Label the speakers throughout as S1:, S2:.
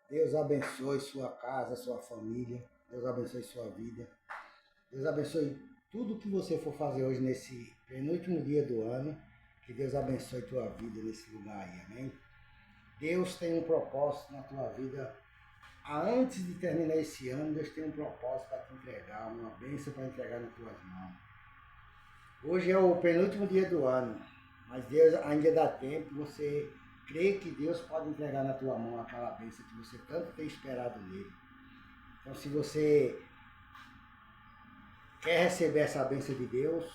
S1: Deus abençoe sua casa, sua família. Deus abençoe sua vida. Deus abençoe tudo que você for fazer hoje nesse penúltimo dia do ano. Que Deus abençoe tua vida nesse lugar aí, amém? Deus tem um propósito na tua vida. Antes de terminar esse ano, Deus tem um propósito para te entregar, uma bênção para entregar nas tuas mãos. Hoje é o penúltimo dia do ano, mas Deus ainda dá tempo. Você crê que Deus pode entregar na tua mão aquela bênção que você tanto tem esperado nele. Então, se você quer receber essa bênção de Deus,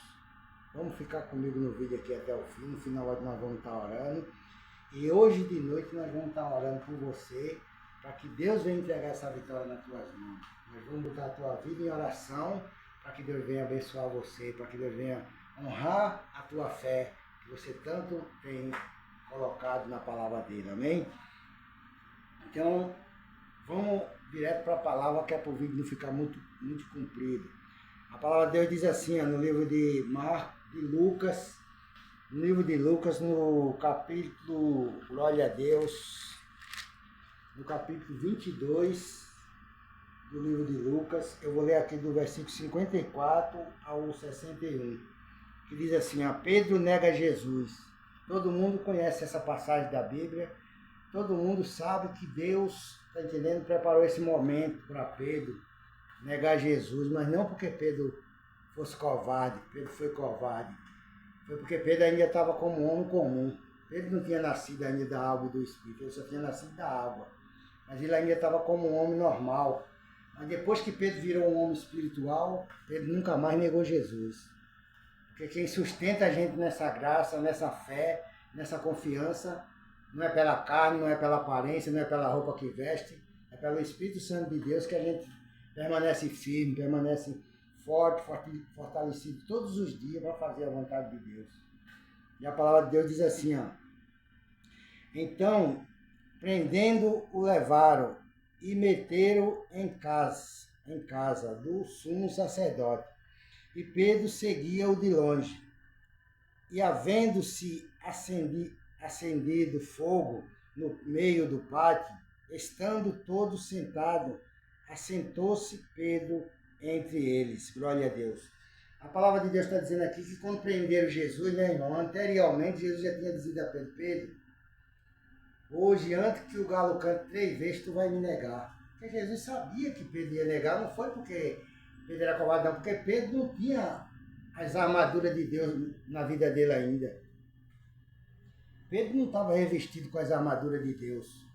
S1: vamos ficar comigo no vídeo aqui até o fim. No final nós vamos estar orando. E hoje de noite nós vamos estar orando por você, para que Deus venha entregar essa vitória nas tuas mãos. Nós vamos botar a tua vida em oração, para que Deus venha abençoar você, para que Deus venha honrar a tua fé, que você tanto tem colocado na palavra dele, amém? Então, vamos direto para a palavra, que é para o vídeo não ficar muito comprido. A palavra de Deus diz assim, no livro de Lucas, no capítulo, glória a Deus, no capítulo 22 do livro de Lucas, eu vou ler aqui do versículo 54 ao 61, que diz assim, Pedro nega Jesus. Todo mundo conhece essa passagem da Bíblia, todo mundo sabe que Deus, está entendendo, preparou esse momento para Pedro negar Jesus, mas não porque Pedro fosse covarde, Pedro foi covarde, foi porque Pedro ainda estava como um homem comum. Pedro não tinha nascido ainda da água e do Espírito, ele só tinha nascido da água. Mas ele ainda estava como um homem normal. Mas depois que Pedro virou um homem espiritual, Pedro nunca mais negou Jesus. Porque quem sustenta a gente nessa graça, nessa fé, nessa confiança, não é pela carne, não é pela aparência, não é pela roupa que veste, é pelo Espírito Santo de Deus que a gente permanece firme, permanece forte, fortalecido todos os dias para fazer a vontade de Deus. E a palavra de Deus diz assim, Então, prendendo, o levaram e meteram em casa do sumo sacerdote. E Pedro seguia-o de longe. E havendo-se acendido fogo no meio do pátio, estando todos sentados, assentou-se Pedro entre eles. Glória a Deus. A palavra de Deus está dizendo aqui que quando prenderam Jesus, né, irmão? Anteriormente, Jesus já tinha dito a Pedro, Pedro, hoje, antes que o galo cante 3 vezes, tu vai me negar. Porque Jesus sabia que Pedro ia negar, não foi porque Pedro era covarde, não, porque Pedro não tinha as armaduras de Deus na vida dele ainda. Pedro não estava revestido com as armaduras de Deus.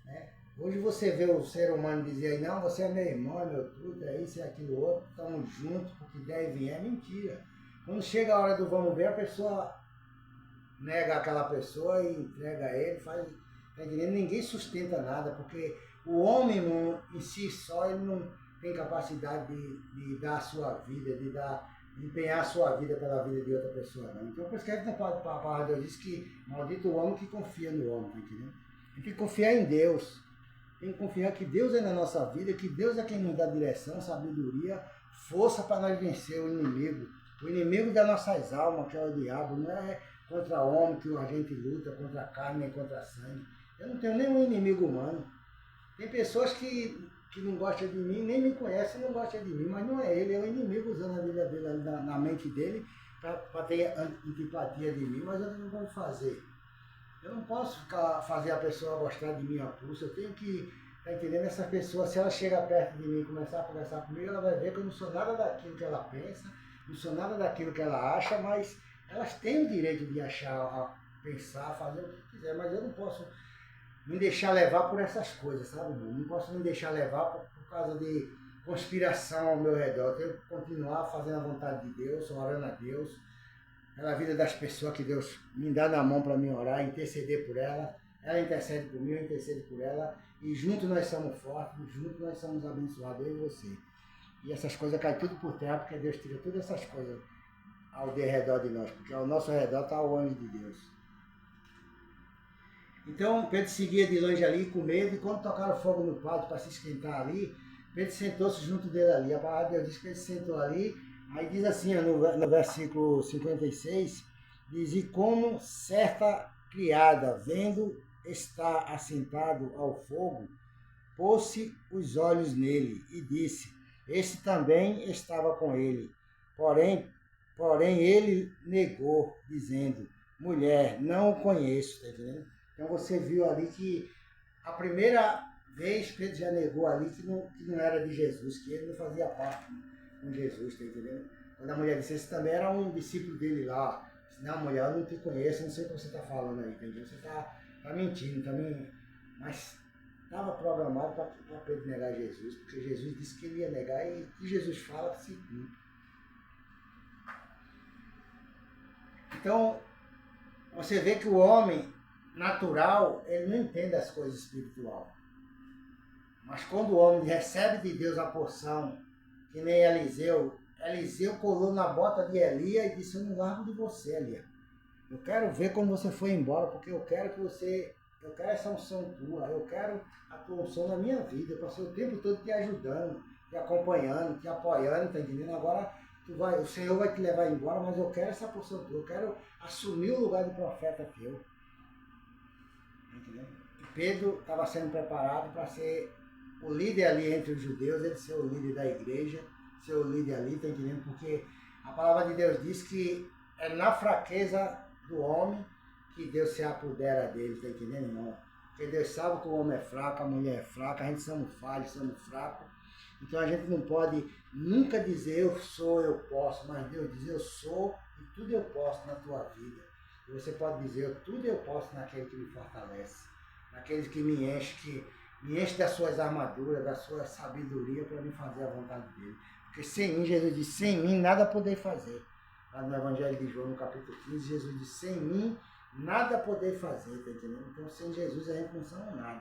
S1: Né? Hoje você vê o ser humano dizer, não, você é meu irmão, é meu tudo, é isso, é aquilo outro, estamos juntos, porque der e vier, é mentira. Quando chega a hora do vamos ver, a pessoa nega aquela pessoa e entrega a ele, faz, tá entendendo? Ninguém sustenta nada, porque o homem em si só, ele não tem capacidade de dar a sua vida, de empenhar a sua vida pela vida de outra pessoa, não. Então, por isso que a palavra de Deus diz que maldito o homem que confia no homem, tá entendendo? A gente tem que confiar em Deus, tem que confiar que Deus é na nossa vida, que Deus é quem nos dá direção, sabedoria, força para nós vencer o inimigo das nossas almas, que é o diabo. Não é contra o homem que a gente luta, contra a carne, nem contra a sangue. Eu não tenho nenhum inimigo humano. Tem pessoas que não gostam de mim, nem me conhecem, não gostam de mim, mas não é ele, é o inimigo usando a vida dele, na mente dele, para ter antipatia de mim, mas eu não vou fazer. Eu não posso fazer a pessoa gostar de mim a pulso, eu tenho que, tá entendendo? Essa pessoa, se ela chega perto de mim e começar a conversar comigo, ela vai ver que eu não sou nada daquilo que ela pensa, não sou nada daquilo que ela acha, mas elas têm o direito de achar, pensar, fazer o que quiser, mas eu não posso me deixar levar por essas coisas, sabe, irmão? Não posso me deixar levar por causa de conspiração ao meu redor. Eu tenho que continuar fazendo a vontade de Deus, orando a Deus, pela vida das pessoas que Deus me dá na mão para me orar, interceder por ela. Ela intercede por mim, eu intercedo por ela. E juntos nós somos fortes, juntos nós somos abençoados, eu e você. E essas coisas caem tudo por terra, porque Deus tira todas essas coisas ao redor de nós, porque ao nosso redor está o anjo de Deus. Então Pedro seguia de longe ali com medo, e quando tocaram fogo no pátio para se esquentar ali, Pedro sentou-se junto dele ali. A palavra de Deus diz que ele sentou ali. Aí diz assim, no versículo 56, diz, e como certa criada, vendo está assentado ao fogo, pôs-se os olhos nele e disse: Este também estava com ele. Porém ele negou, dizendo: Mulher, não o conheço. Tá entendendo? Então você viu ali que a primeira vez Pedro já negou ali que não era de Jesus, que ele não fazia parte com Jesus, tá entendendo? Quando a mulher disse: Esse também era um discípulo dele lá. Disse: Não, mulher, eu não te conheço, não sei o que você está falando aí, entendeu? Você está mentindo, mas estava programado para Pedro negar Jesus, porque Jesus disse que ele ia negar e que Jesus fala que se cumpre. Então, você vê que o homem natural, ele não entende as coisas espirituais. Mas quando o homem recebe de Deus a porção, que nem Eliseu colou na bota de Elia e disse: Eu não largo de você, Elia. Eu quero ver quando você for embora, porque eu quero essa unção tua, eu quero a tua unção na minha vida. Eu passei o tempo todo te ajudando, te acompanhando, te apoiando, tá entendendo? Agora o Senhor vai te levar embora, mas eu quero essa porção tua, eu quero assumir o lugar de profeta teu. Tá entendendo? E Pedro estava sendo preparado para ser o líder ali entre os judeus, ele ser o líder da igreja, ser o líder ali, tá entendendo? Porque a palavra de Deus diz que é na fraqueza do homem que Deus se apodera dele, tá entendendo, irmão? Porque Deus sabe que o homem é fraco, a mulher é fraca, a gente somos falhos, somos fracos. Então a gente não pode nunca dizer eu sou, eu posso, mas Deus diz eu sou e tudo eu posso na tua vida. E você pode dizer tudo eu posso naquele que me fortalece, naquele que me enche das suas armaduras, da sua sabedoria para me fazer a vontade dele. Porque sem mim, Jesus disse, sem mim nada poder fazer. Lá no Evangelho de João, no capítulo 15, Jesus disse, sem mim nada poder fazer, tá entendendo? Então sem Jesus a gente não somos nada.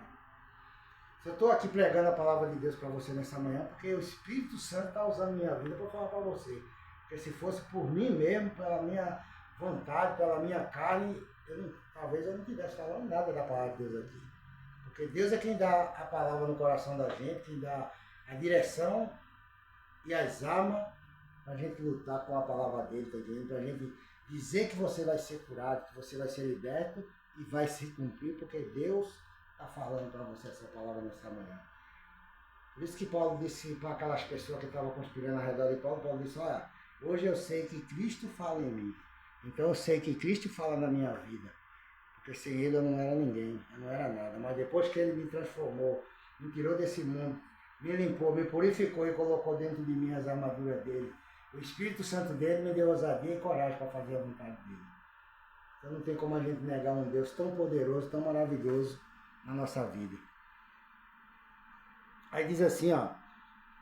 S1: Eu estou aqui pregando a palavra de Deus para você nessa manhã, porque o Espírito Santo está usando minha vida para falar para você. Porque se fosse por mim mesmo, pela minha vontade, pela minha carne, talvez eu não estivesse falando nada da palavra de Deus aqui. Porque Deus é quem dá a palavra no coração da gente, quem dá a direção e as armas para a gente lutar com a palavra dele, tá entendendo? Para a gente dizer que você vai ser curado, que você vai ser liberto e vai se cumprir, porque Deus está falando para você essa palavra nessa manhã. Por isso que Paulo disse para aquelas pessoas que estavam conspirando ao redor de Paulo disse, olha, hoje eu sei que Cristo fala em mim, então eu sei que Cristo fala na minha vida. Porque sem ele eu não era ninguém, eu não era nada. Mas depois que ele me transformou, me tirou desse mundo, me limpou, me purificou e colocou dentro de mim as armaduras dele, o Espírito Santo dele me deu ousadia e coragem para fazer a vontade dele. Então não tem como a gente negar um Deus tão poderoso, tão maravilhoso na nossa vida. Aí diz assim, ó,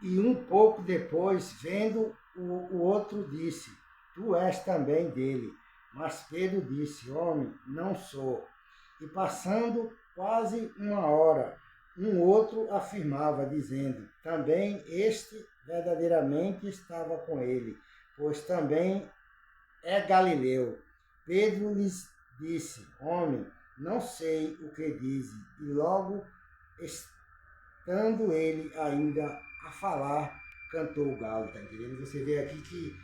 S1: e um pouco depois, vendo o outro, disse, tu és também dele. Mas Pedro disse, homem, não sou. E passando quase uma hora, um outro afirmava, dizendo, também este verdadeiramente estava com ele, pois também é Galileu. Pedro lhes disse, homem, não sei o que dize. E logo, estando ele ainda a falar, cantou o galo, tá entendendo? Você vê aqui que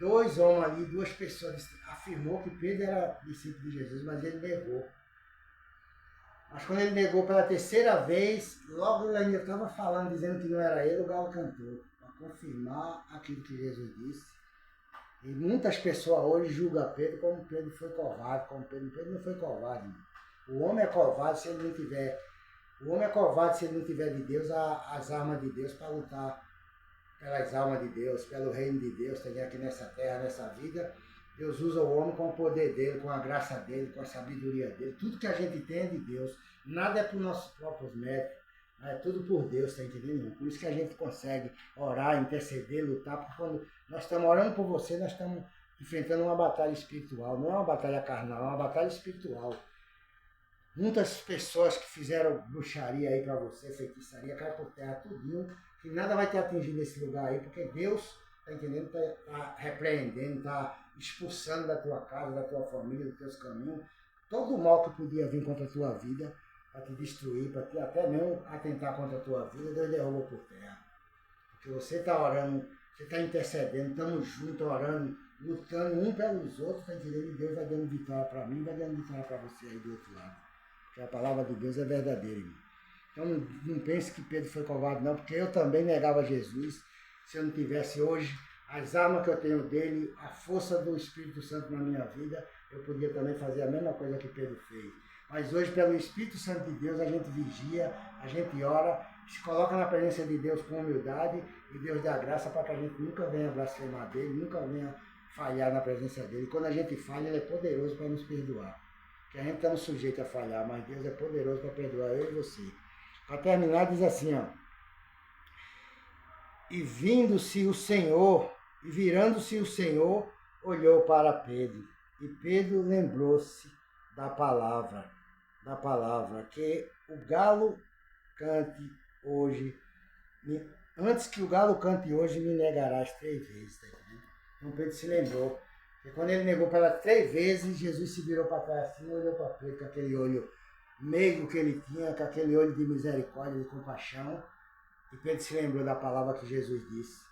S1: dois homens ali, duas pessoas, afirmou que Pedro era discípulo de Jesus, mas ele negou. Mas quando ele negou pela terceira vez, logo ele ainda estava falando, dizendo que não era ele, o galo cantou, para confirmar aquilo que Jesus disse. E muitas pessoas hoje julgam Pedro como Pedro foi covarde, como Pedro não foi covarde. Não. O homem é covarde se ele não tiver. O homem é covarde se ele não tiver de Deus as armas de Deus para lutar pelas almas de Deus, pelo reino de Deus, também aqui nessa terra, nessa vida. Deus usa o homem com o poder dele, com a graça dele, com a sabedoria dele. Tudo que a gente tem é de Deus. Nada é por nossos próprios méritos. É tudo por Deus, tá entendendo? Por isso que a gente consegue orar, interceder, lutar, porque quando nós estamos orando por você, nós estamos enfrentando uma batalha espiritual. Não é uma batalha carnal, é uma batalha espiritual. Muitas pessoas que fizeram bruxaria aí para você, feitiçaria, cai por terra tudinho, que nada vai te atingir nesse lugar aí, porque Deus, tá entendendo, tá repreendendo, tá expulsando da tua casa, da tua família, dos teus caminhos, todo o mal que podia vir contra a tua vida, para te destruir, para te até mesmo atentar contra a tua vida, Deus derrubou por terra. Porque você está orando, você está intercedendo, estamos juntos orando, lutando um pelos outros, tá entendendo? E Deus vai dando vitória para mim, vai dando vitória para você aí do outro lado. porque a palavra de Deus é verdadeira, irmão. Então não pense que Pedro foi covarde não, porque eu também negava Jesus. Se eu não tivesse hoje as armas que eu tenho dele, a força do Espírito Santo na minha vida, eu podia também fazer a mesma coisa que Pedro fez. Mas hoje, pelo Espírito Santo de Deus, a gente vigia, a gente ora, se coloca na presença de Deus com humildade e Deus dá graça para que a gente nunca venha blasfemar dele, nunca venha falhar na presença dele. Quando a gente falha, ele é poderoso para nos perdoar. Porque a gente está sujeito a falhar, mas Deus é poderoso para perdoar eu e você. Para terminar, diz assim, ó. E vindo-se o Senhor, e virando-se o Senhor, olhou para Pedro. E Pedro lembrou-se da palavra, que o galo cante hoje, antes que o galo cante hoje, me negarás 3 vezes. Tá entendendo? Então Pedro se lembrou. E quando ele negou para ela 3 vezes, Jesus se virou para trás assim, olhou para Pedro com aquele olho meigo que ele tinha, com aquele olho de misericórdia, de compaixão. E Pedro se lembrou da palavra que Jesus disse.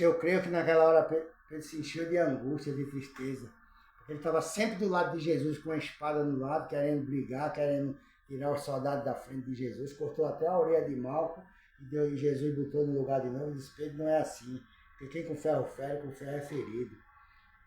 S1: Eu creio que naquela hora Pedro se encheu de angústia, de tristeza. Porque ele estava sempre do lado de Jesus com a espada no lado, querendo brigar, querendo tirar os soldados da frente de Jesus. Cortou até a orelha de Malco e Jesus botou no lugar de novo e disse, Pedro, não é assim. Porque quem com ferro fere, com ferro é ferido.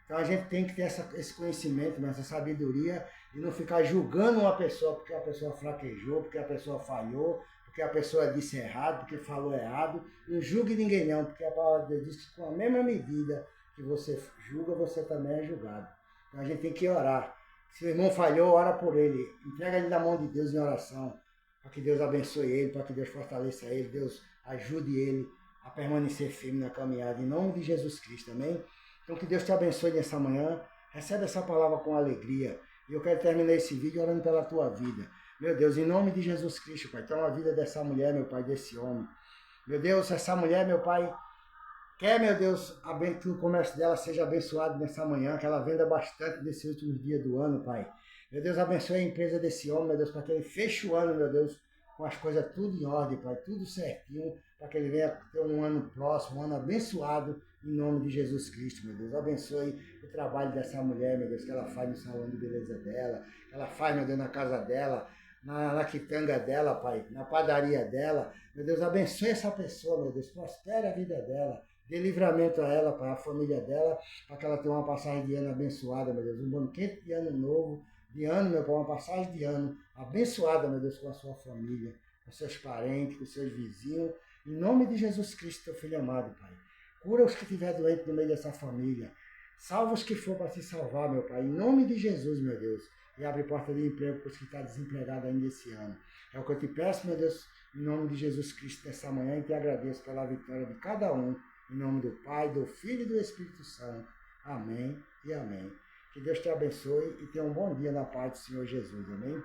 S1: Então a gente tem que ter esse conhecimento, essa sabedoria de não ficar julgando uma pessoa porque a pessoa fraquejou, porque a pessoa falhou, porque a pessoa disse errado, porque falou errado. Não julgue ninguém não, porque a palavra de Deus diz que com a mesma medida que você julga, você também é julgado. Então a gente tem que orar. Se o irmão falhou, ora por ele. Entrega ele na mão de Deus em oração, para que Deus abençoe ele, para que Deus fortaleça ele, Deus ajude ele a permanecer firme na caminhada. Em nome de Jesus Cristo, amém? Então que Deus te abençoe nessa manhã. Recebe essa palavra com alegria. E eu quero terminar esse vídeo orando pela tua vida. Meu Deus, em nome de Jesus Cristo, Pai, toma a vida dessa mulher, meu Pai, desse homem. Meu Deus, essa mulher, meu Pai, quer, meu Deus, que o comércio dela seja abençoado nessa manhã, que ela venda bastante nesses últimos dias do ano, Pai. Meu Deus, abençoe a empresa desse homem, meu Deus, para que ele feche o ano, meu Deus, com as coisas tudo em ordem, Pai, tudo certinho, para que ele venha ter um ano próximo, um ano abençoado, em nome de Jesus Cristo, meu Deus. Abençoe o trabalho dessa mulher, meu Deus, que ela faz no salão de beleza dela, que ela faz, meu Deus, na casa dela, na quitanga dela, Pai, na padaria dela. Meu Deus, abençoe essa pessoa, meu Deus, prospere a vida dela, dê livramento a ela, Pai, a família dela, para que ela tenha uma passagem de ano abençoada, meu Deus, um banquete de ano novo, de ano, meu Pai, uma passagem de ano abençoada, meu Deus, com a sua família, com seus parentes, com seus vizinhos, em nome de Jesus Cristo, teu Filho amado, Pai. Cura os que estiver doentes no meio dessa família. Salva os que for para se salvar, meu Pai. Em nome de Jesus, meu Deus. E abre porta de emprego para os que estão desempregados ainda esse ano. É o que eu te peço, meu Deus, em nome de Jesus Cristo, nessa manhã. E te agradeço pela vitória de cada um. Em nome do Pai, do Filho e do Espírito Santo. Amém e amém. Que Deus te abençoe e tenha um bom dia na paz do Senhor Jesus. Amém.